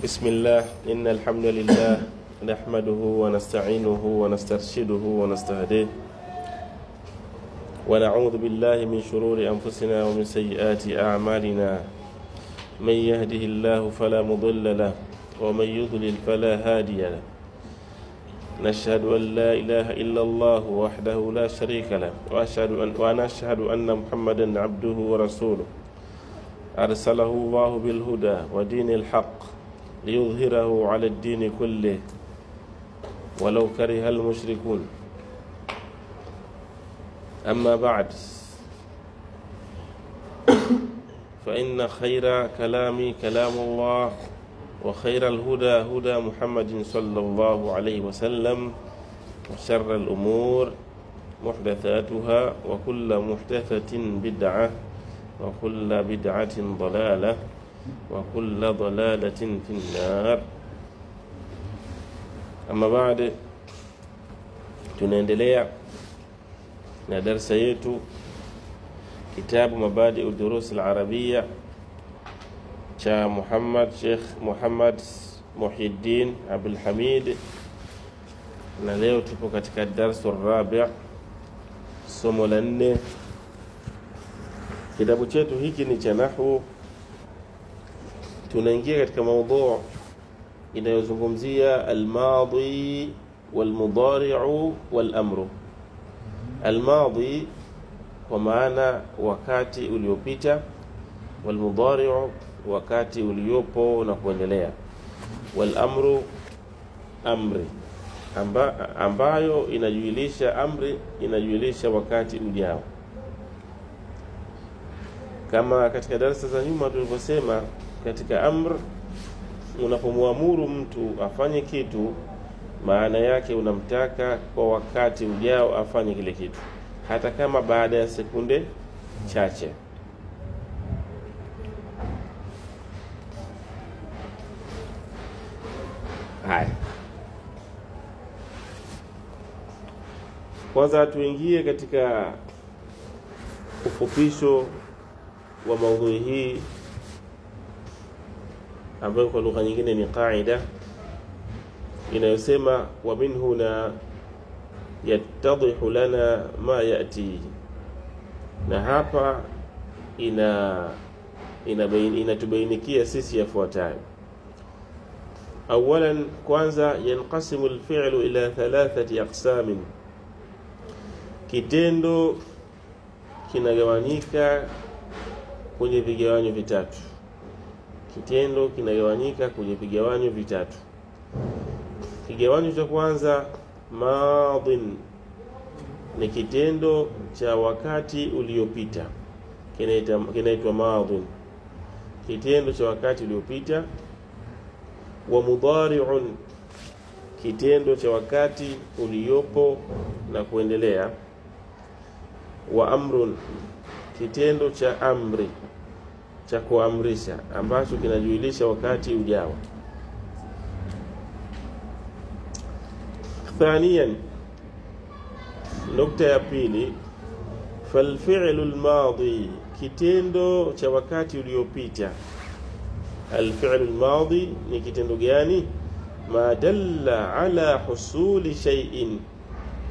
بسم الله إن الحمد لله نحمده ونستعينه ونسترشده ونستهديه ونعوذ بالله من شرور أنفسنا ومن سيئات أعمالنا من يهده الله فلا مضل له ومن يضلل فلا هادي له نشهد أن لا إله إلا الله وحده لا شريك له ونشهد أن محمدا عبده ورسوله أرسله الله بالهدى ودين الحق ليظهره على الدين كله ولو كره المشركون. أما بعد، فإن خير كلامي كلام الله وخير الهدى هدى محمد صلى الله عليه وسلم وشر الأمور محدثاتها وكل محدثة بدعة وكل بدعة ضلالة وكل ضلالة في النار. أما بعد، tunaendelea na darasa yetu kitabu Mabadi Udurus al-Arabia cha Sheikh Muhammad Muhyiddin Abdul Hamid, na leo tupo katika darasa rabi' somo la 4. Kitabu chetu hiki ni cha nahwu. Tunaingia katika mada inayozungumzia al-madi wal-mudari'u wal-amru. Al-madi kwa maana wakati uliopita, wal-mudari'u wakati uliopo na kuendelea, wal-amru amri ambayo inajulisha amri, inajulisha wakati ujao. Kama katika darasa za nyuma tulivyosema, katika amr unapomwamuru mtu afanye kitu, maana yake unamtaka kwa wakati ujao afanye kile kitu, hata kama baada ya sekunde chache. Haya, kwanza tuingie katika ufupisho wa maudhui hii ambayo kwa lugha nyingine ni qaida inayosema wa min huna yattadhihu lana ma yati, na hapa inatubainikia sisi yafuatayo. Awalan, kwanza, yanqasimu alfi'lu ila 3 aqsamin, kitendo kinagawanyika kwenye vigawanyo vitatu. Kitendo kinagawanyika kwenye vigawanyo vitatu. Kigawanyo cha kwanza, madin, ni kitendo cha wakati uliopita, kinaitwa madin, kitendo cha wakati uliopita. Wa mudari'un, kitendo cha wakati uliopo na kuendelea. Wa amrun, kitendo cha amri, cha kuamrisha, ambacho kinajulisha wakati ujao. Thaniyan, nukta ya pili, falfi'lu almadi, kitendo cha wakati uliopita. Alfi'lu almadi ni kitendo gani? Ma dalla ala husuli shay'in,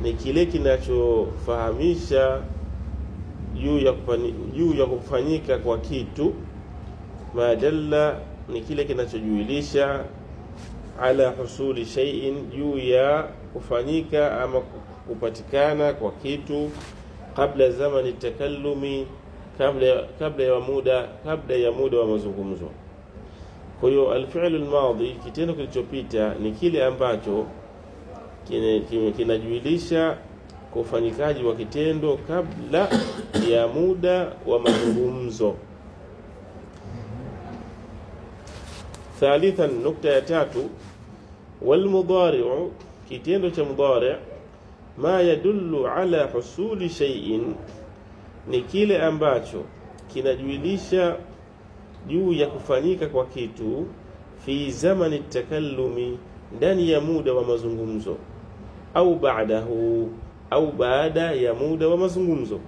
ni kile kinachofahamisha juu ya kufanyika kwa kitu. Madalla ni kile kinachojulisha ala husuli shay'in, juu ya kufanyika ama kupatikana kwa kitu, kabla zamani takallumi, kabla ya muda wa mazungumzo. Kwa hiyo al-fi'l al-madi, kitendo kilichopita, ni kile ambacho kinajulisha kufanyikaji wa kitendo kabla ya muda wa mazungumzo. Thalithan, nukta ya tatu, wal mudari'u, kitendo cha mudari' ma yadullu ala husuli shay'in, ni kile ambacho kinajulisha juu ya kufanyika kwa kitu, fi zamani takallumi, ndani ya muda wa mazungumzo, au ba'dahu, au baada ya muda wa mazungumzo.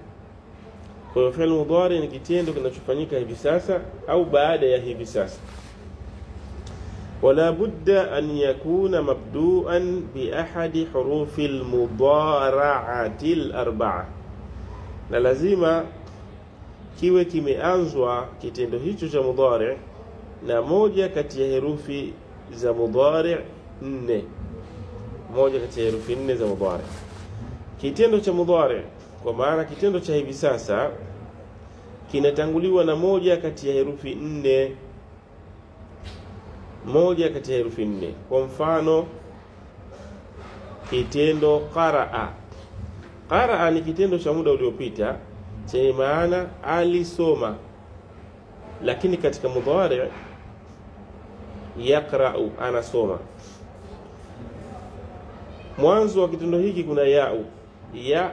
Kwa hiyo fi'l mudhari ni kitendo kinachofanyika hivi sasa au baada ya hivi sasa. ولا بد أن يكون مبدوءا بأحد حروف المضارعة الأربعة. na lazima kiwe kimeanzwa kitendo hicho cha mudhari' na moja kati ya herufi za mudhari' 4. Moja kati ya herufi 4 za mudhari'. Kitendo cha mudhari' kwa maana kitendo cha hivi sasa kinatanguliwa na moja kati ya herufi 4. Moja kati ya herufi 4. Kwa mfano kitendo qaraa. Qaraa ni kitendo cha muda uliopita chenye maana alisoma, lakini katika mudhari' yaqra'u, anasoma. Mwanzo wa kitendo hiki kuna ya'u, ya.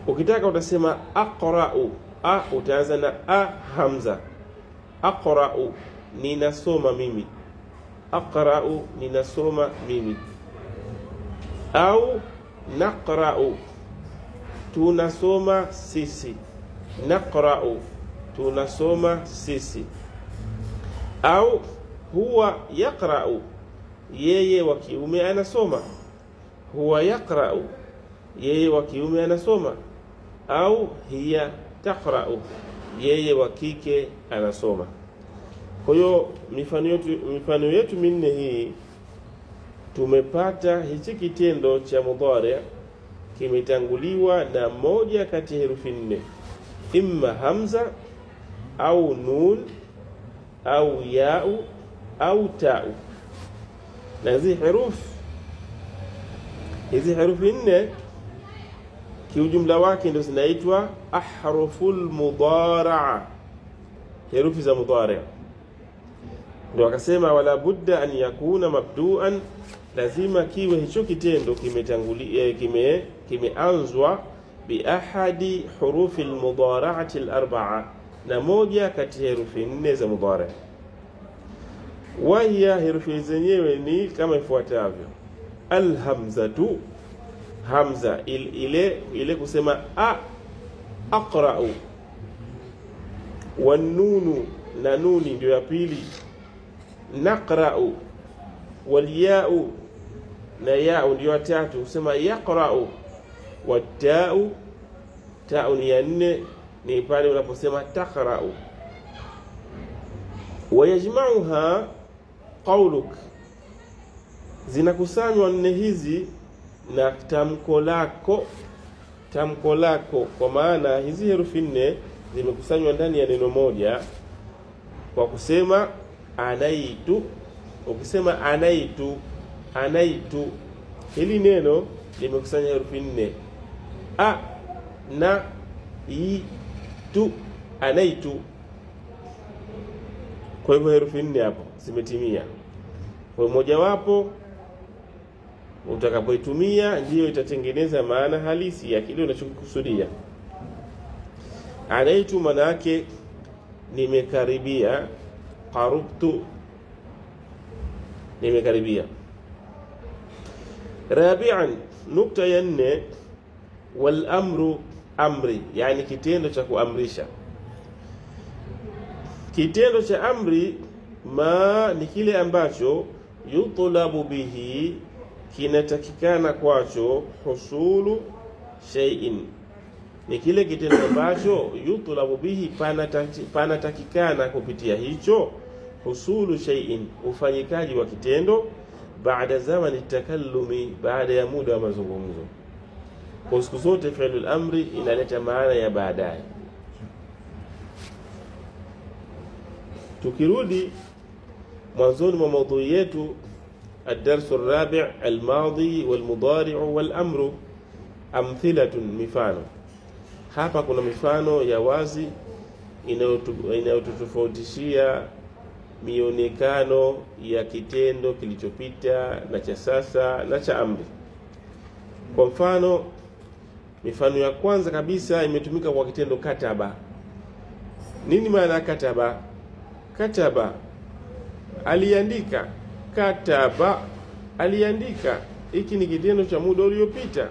Ukitaka utasema aqra'u, utaanza na hamza. Aqra'u, ninasoma mimi. Aqra'u, ninasoma mimi. Au naqra'u, tunasoma sisi. Naqra'u, tunasoma sisi. Au huwa yaqra'u, yeye wa kiume anasoma. Huwa yaqra'u, yeye wa kiume anasoma. Au hiya taqra'u, yeye wa kike anasoma. Kwa hiyo mifano yetu minne hii tumepata hichi kitendo cha mudhari' kimetanguliwa na moja kati ya herufi 4, imma hamza au nun au ya'u au ta'u. Na hizi herufi 4 kiujumla wake ndio zinaitwa ahruful mudhara'a, herufi za mudhari'. Ndio akasema wala budda an yakuna mabdu'an, lazima kiwe hicho kitendo kimeanzwa bi ahadi hurufi almudhara'ati al-arba'a, na moja kati ya herufi 4 za mudhari'. Wahia, herufi zenyewe ni kama ifuatavyo: alhamzatu, hamza, ile kusema aqra'u. Wanunu, na nuni ndio ya pili. Naqra'u. Walya'u, na ya'u ndio ya tatu, kusema yaqra'u. Wata'u, ta'u ni ya 4, ni pale unaposema taqra'u. Wayajma'uha qawluk, zinakusanywa 4 hizi na tamko lako, kwa maana hizi herufi 4 zimekusanywa ndani ya neno moja kwa kusema anaitu. Ukisema anaitu, hili neno limekusanya herufi 4: a, na, i, tu, anaitu. Kwa hivyo herufi 4 hapo zimetimia. Kwa moja wapo utakapoitumia ndiyo itatengeneza maana halisi ya kile unachokusudia. Anaitu maana yake nimekaribia, qarubtu, nimekaribia. Rabi'an, nukta ya 4, wal amru, amri, yani kitendo cha kuamrisha. Kitendo cha amri ni kile ambacho yutlabu bihi, kinatakikana kwacho husulu shay'in, ni kile kitendo ambacho yutlabu bihi, panatakikana kupitia hicho husulu shay'in, ufanyikaji wa kitendo, baada zamani takallumi, baada ya muda wa mazungumzo. Kwa siku zote fi'lul amri inaleta maana ya baadaye. Tukirudi mwanzoni mwa maudhui yetu, الدرس الرابع الماضي والمضارع والامر. Amthilatun, mifano. Hapa kuna mifano ya wazi inayotutofautishia mionekano ya kitendo kilichopita na cha sasa na cha amri. Kwa mfano, mifano ya kwanza kabisa imetumika kwa kitendo kataba. Nini maana kataba? Kataba, aliandika. Kataba, aliandika. Hiki ni kitendo cha muda uliopita.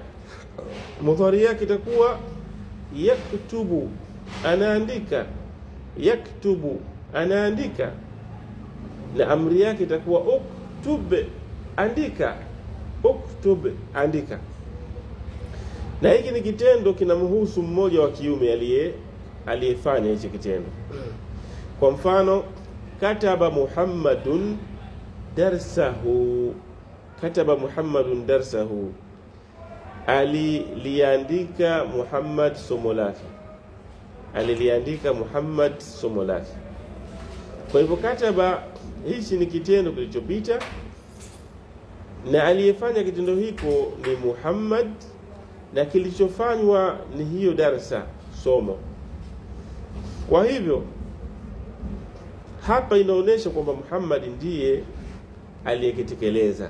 Mudhari yake itakuwa yaktubu, anaandika. Yaktubu, anaandika. na amri yake itakuwa uktub, andika. Uktub, andika. Na hiki ni kitendo kinamhusu mmoja wa kiume aliyefanya hicho kitendo. Kwa mfano, kataba Muhammadun darsahu. Kataba Muhammadun darsahu, aliliandika Muhammad somo lake. Aliliandika Muhammad somo lake. Kwa hivyo kataba, hichi ni kitendo kilichopita, na aliyefanya kitendo hiko ni Muhammad, na kilichofanywa ni hiyo darsa, somo. Kwa hivyo hapa inaonyesha kwamba Muhammad ndiye aliyekitekeleza,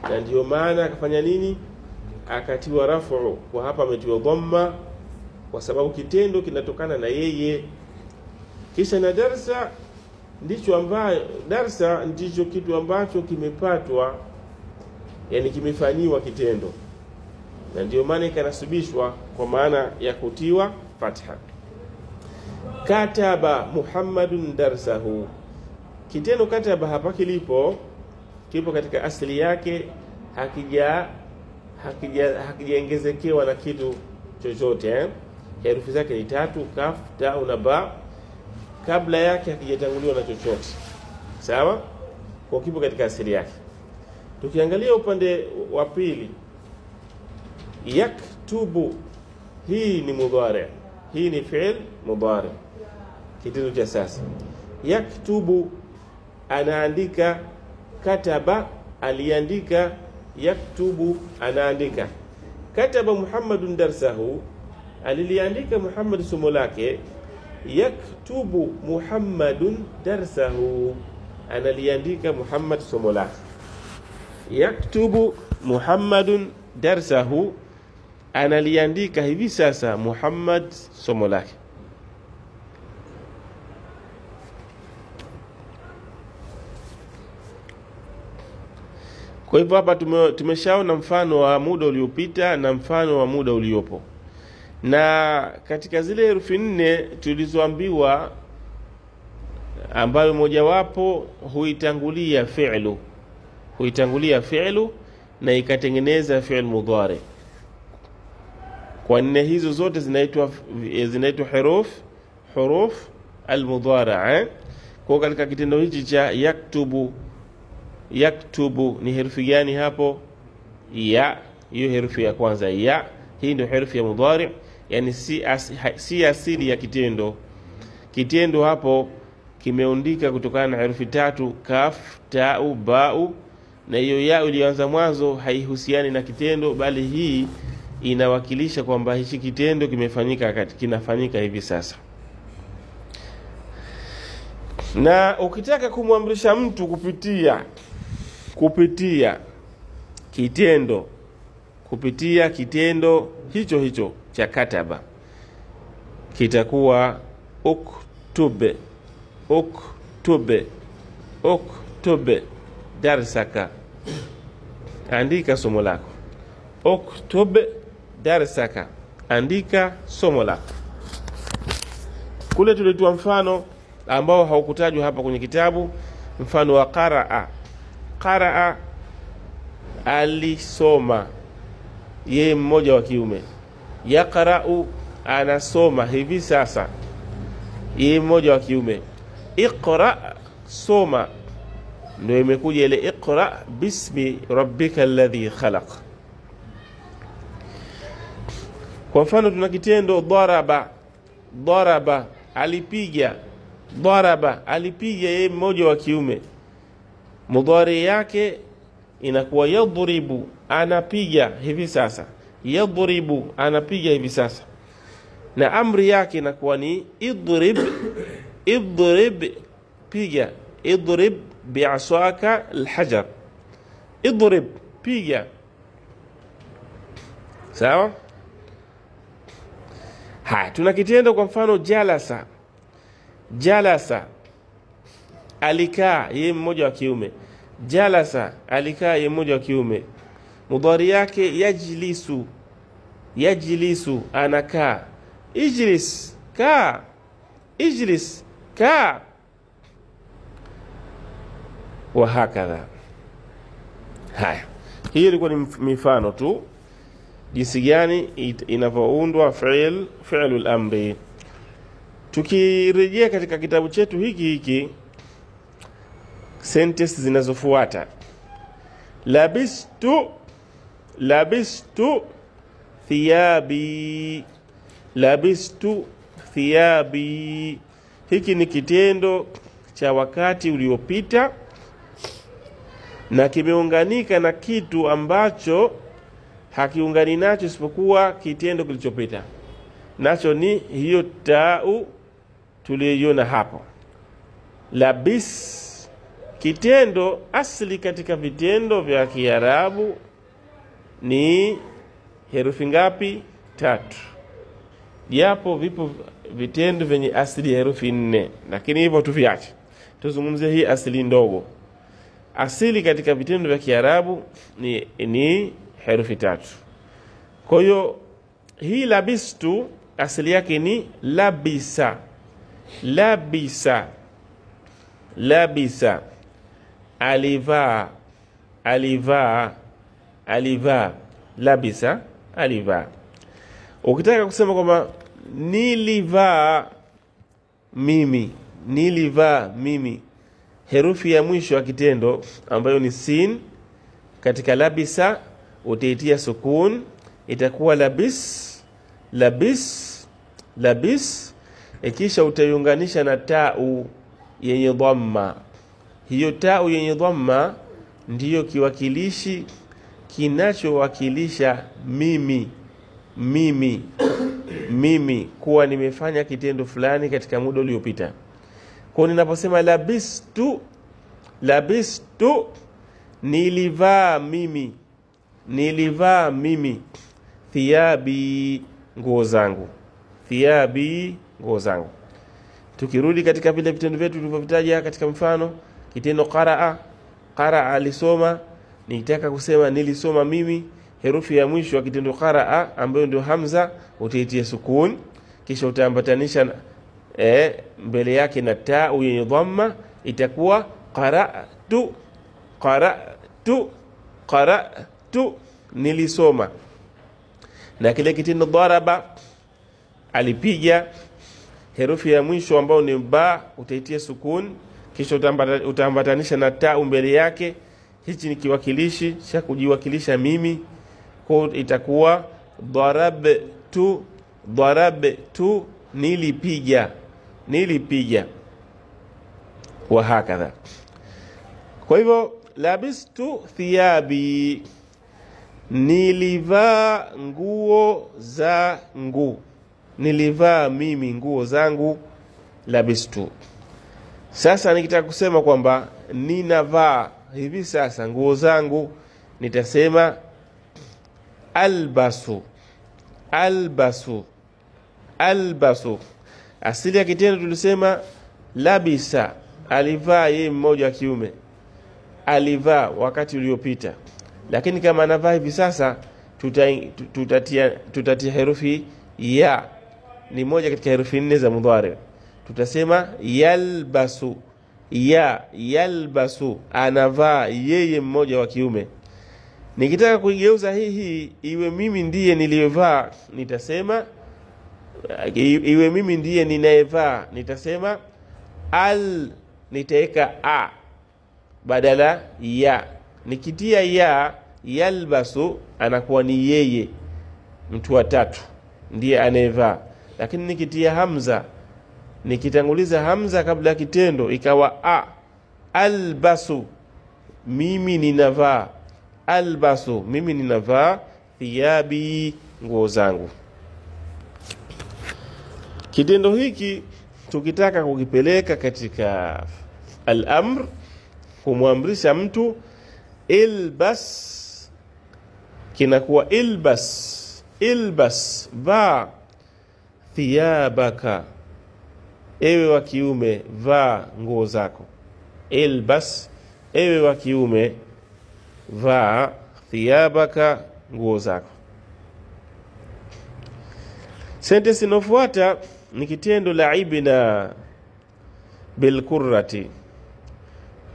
na ndio maana akafanya nini? Akatiwa rafu. Kwa hapa ametiwa dhamma kwa sababu kitendo kinatokana na yeye. Kisha na darsa ndicho kitu ambacho kimepatwa, yani kimefanywa kitendo, na ndio maana ikanasibishwa kwa maana ya kutiwa fatha. Kataba Muhammadun darsahu, kitendo kataba hapa kipo katika asili yake, hakijaongezekewa na kitu chochote. Herufi zake ni 3, kaf, ta na ba. Kabla yake hakijatanguliwa na chochote. Sawa? Kwa kipo katika asili yake. Tukiangalia upande wa pili, yaktubu, hii ni mudhari. Hii ni fi'l mudhari, kitendo cha sasa. Yaktubu, anaandika. Kataba, aliandika. Yaktubu, anaandika. Kataba Muhammadun darsahu, aliliandika Muhammad somo lake. Yaktubu Muhammadun darsahu, analiandika Muhammad somo lake. Yaktubu Muhammadun darsahu, analiandika hivi sasa Muhammad somo lake. Kwa hivyo hapa tumeshaona mfano wa muda uliopita na mfano wa muda uliopo. Na katika zile herufi 4 tulizoambiwa, ambayo mojawapo huitangulia fi'lu na ikatengeneza fi'l mudhari. Kwa 4 hizo zote zinaitwa huruf al-mudhari'a. Kwa katika kitendo hichi cha yaktubu ni herufi gani hapo? Ya, hiyo herufi ya kwanza ya. Hii ndio herufi ya mudhari, yani si asili ya kitendo. Kitendo hapo kimeundika kutokana na herufi 3, kaf, ta, ba, na hiyo ya ilianza mwanzo haihusiani na kitendo, bali hii inawakilisha kwamba hichi kitendo kinafanyika hivi sasa. Na ukitaka kumwamrisha mtu kupitia kitendo hicho cha kataba, kitakuwa uktube darsaka, andika somo lako. Uktube darsaka, andika somo lako. Kule tulitoa mfano ambao haukutajwa hapa kwenye kitabu, mfano wa qaraa, alisoma, yeye mmoja wa kiume. Yaqra'u, anasoma hivi sasa, yeye mmoja wa kiume. Iqra, soma, ndio imekuja ile iqra bismi rabbika alladhi khalaq. Kwa mfano tuna kitendo daraba, alipiga. Daraba, alipiga, yeye mmoja wa kiume. Mudhari yake inakuwa yadribu, anapiga hivi sasa. Yadribu, anapiga hivi sasa. Na amri yake inakuwa ni idrib, piga. Idrib bi'asaka alhajar, idrib, piga. Sawa? Tuna kitendo kwa mfano jalasa, alikaa, yeye mmoja wa kiume. Jalasa, alikaa, yeye mmoja wa kiume. Mudhari yake yajlisu, anakaa. Ijlis, kaa. Ijlis, kaa. wa hakadha. Haya, hii ilikuwa ni mifano tu jinsi gani inavyoundwa fi'lul amri. Tukirejea katika kitabu chetu hiki sentence zinazofuata: labistu thiyabi, labistu thiyabi. Hiki ni kitendo cha wakati uliopita na kimeunganika na kitu ambacho hakiungani nacho isipokuwa kitendo kilichopita, nacho ni hiyo tau tuliyoiona hapo. Labis, kitendo asili katika vitendo vya Kiarabu ni herufi ngapi? 3. Japo vipo vitendo vyenye asili ya herufi 4, lakini hivyo tuviache, tuzungumzie hii asili ndogo. Asili katika vitendo vya Kiarabu ni herufi 3. Kwa hiyo hii labistu asili yake ni labisa, labisa, labisa. Alivaa, alivaa, alivaa. Labisa, alivaa. Ukitaka kusema kwamba nilivaa mimi, nilivaa mimi, herufi ya mwisho ya kitendo ambayo ni sin katika labisa utaitia sukun, itakuwa labis, labis, labis. Ikisha utaiunganisha na tau yenye dhamma. Hiyo tau yenye dhamma ndiyo kiwakilishi kinachowakilisha mimi, mimi, mimi kuwa nimefanya kitendo fulani katika muda uliopita. Kwa ninaposema labistu, labistu, nilivaa mimi, nilivaa mimi, thiyabi, nguo zangu, thiyabi, nguo zangu. Tukirudi katika vile vitendo vyetu tulivyovitaja katika mfano, kitendo qaraa, qaraa alisoma, nitaka kusema nilisoma mimi, herufi ya mwisho wa kitendo qaraa ambayo ndio hamza utaitia sukun, kisha utaambatanisha mbele yake na tau yenye dhamma, itakuwa qara'tu, qara'tu, qara'tu, nilisoma. Na kile kitendo daraba, alipiga, herufi ya mwisho ambayo ni ba utaitia sukun, kisha utaambatanisha na tau mbele yake. Hichi ni kiwakilishi cha kujiwakilisha mimi, kwa itakuwa darabtu, darabtu, nilipiga, nilipiga, wa hakadha. Kwa hivyo labistu thiyabi, nilivaa nguo zangu, nilivaa mimi nguo zangu, labistu. Sasa nikitaka kusema kwamba ninavaa hivi sasa nguo zangu, nitasema albasu, albasu, albasu. Asili ya kitendo tulisema labisa, alivaa yeye mmoja wa kiume, alivaa wakati uliopita. Lakini kama anavaa hivi sasa tutatia herufi ya, ni moja katika herufi 4 za mudhari. Tutasema yalbasu, ya, yalbasu, anavaa yeye mmoja wa kiume. Nikitaka kuigeuza hii iwe mimi ndiye niliyevaa, nitasema iwe mimi ndiye ninayevaa, nitasema al, nitaweka a badala ya. Nikitia ya, yalbasu, anakuwa ni yeye, mtu wa 3 ndiye anayevaa. Lakini nikitia hamza, nikitanguliza hamza kabla kitendo, ikawa a, albasu, mimi ninavaa, albasu, mimi ninavaa, thiyabi, nguo zangu. Kitendo hiki tukitaka kukipeleka katika al-amr, kumwamrisha mtu ilbas, kinakuwa ilbas, ilbas, vaa, thiyabaka, ewe wa kiume vaa nguo zako. Ilbas, ewe wa kiume vaa, thiyabaka, nguo zako. Sentence inofuata ni kitendo laibna bilkurrati,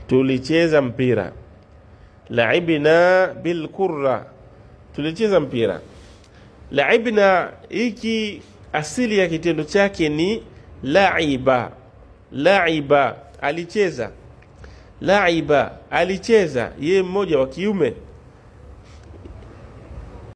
tulicheza mpira. Laibna bil qurra, tulicheza mpira. Laibna hiki asili ya kitendo chake ni laiba. Laiba alicheza, laiba alicheza, yeye mmoja wa kiume.